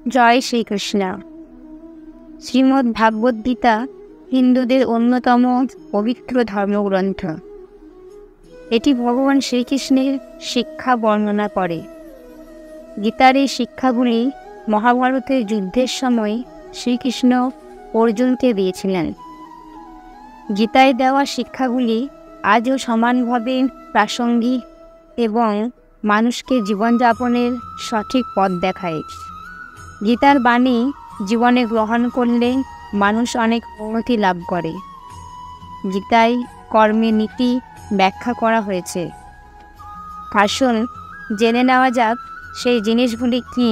জয় শ্রীকৃষ্ণ। শ্রীমদ্ ভাগবত গীতা হিন্দুদের অন্যতম পবিত্র ধর্মগ্রন্থ। এটি ভগবান শ্রীকৃষ্ণের শিক্ষা বর্ণনা করে। গীতার এই শিক্ষাগুলি মহাভারতের যুদ্ধের সময় শ্রীকৃষ্ণ অর্জুনকে দিয়েছিলেন। গীতায় দেওয়া শিক্ষাগুলি আজও সমানভাবে প্রাসঙ্গিক এবং মানুষকে জীবনযাপনের সঠিক পথ দেখায়। গীতার বাণী জীবনে গ্রহণ করলে মানুষ অনেক উন্নতি লাভ করে। গীতায় কর্মের নীতি ব্যাখ্যা করা হয়েছে। আসুন জেনে নেওয়া যাক সেই জিনিসগুলি কী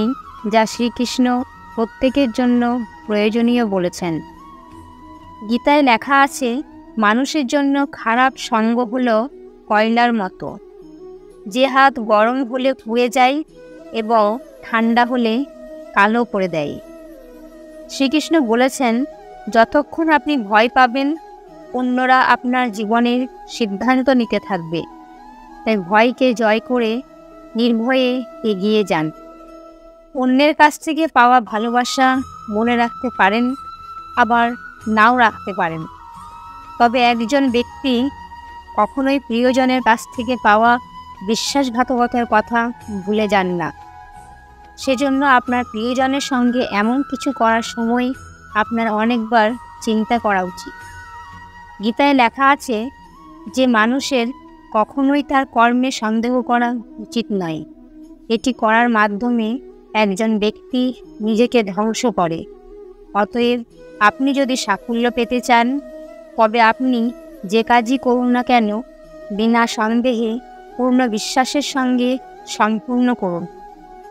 যা শ্রীকৃষ্ণ প্রত্যেকের জন্য প্রয়োজনীয় বলেছেন। গীতায় লেখা আছে, মানুষের জন্য খারাপ সঙ্গ হলো কয়লার মতো, যে হাত গরম হলে পুড়ে যায় এবং ঠান্ডা হলে কালো করে দেয়। শ্রীকৃষ্ণ বলেছেন, যতক্ষণ আপনি ভয় পাবেন অন্যরা আপনার জীবনের সিদ্ধান্ত নিতে থাকবে, তাই ভয়কে জয় করে নির্ভয়ে এগিয়ে যান। অন্যের কাছ থেকে পাওয়া ভালোবাসা মনে রাখতে পারেন, আবার নাও রাখতে পারেন, তবে একজন ব্যক্তি কখনোই প্রিয়জনের কাছ থেকে পাওয়া বিশ্বাসঘাতকতার কথা ভুলে যান না। সেজন্য আপনার প্রিয়জনের সঙ্গে এমন কিছু করার সময় আপনার অনেকবার চিন্তা করা উচিত। গীতায় লেখা আছে যে মানুষের কখনোই তার কর্মে সন্দেহ করা উচিত নয়। এটি করার মাধ্যমে একজন ব্যক্তি নিজেকে ধ্বংস করে। অতএব আপনি যদি সাফল্য পেতে চান, তবে আপনি যে কাজই করুন না কেন বিনা সন্দেহে পূর্ণ বিশ্বাসের সঙ্গে সম্পূর্ণ করুন,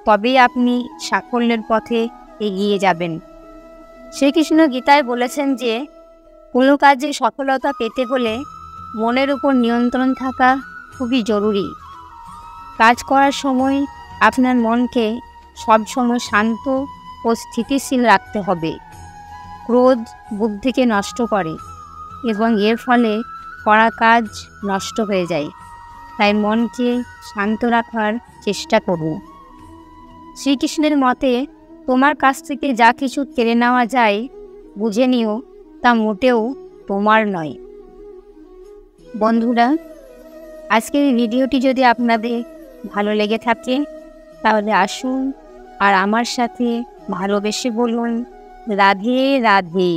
তবেই আপনি সাফল্যের পথে এগিয়ে যাবেন। শ্রীকৃষ্ণ গীতায় বলেছেন যে কোনো কাজে সফলতা পেতে হলে মনের উপর নিয়ন্ত্রণ থাকা খুবই জরুরি। কাজ করার সময় আপনার মনকে সবসময় শান্ত ও স্থিতিশীল রাখতে হবে। ক্রোধ বুদ্ধিকে নষ্ট করে এবং এর ফলে করা কাজ নষ্ট হয়ে যায়। তাই মনকে শান্ত রাখার চেষ্টা করুন। শ্রীকৃষ্ণের মতে, তোমার কাছ থেকে যা কিছু কেড়ে নেওয়া যায় বুঝে নিও তা মোটেও তোমার নয়। বন্ধুরা, আজকের এই ভিডিওটি যদি আপনাদের ভালো লেগে থাকে তাহলে আসুন আর আমার সাথে ভালোবেসে বলুন, রাধে রাধে।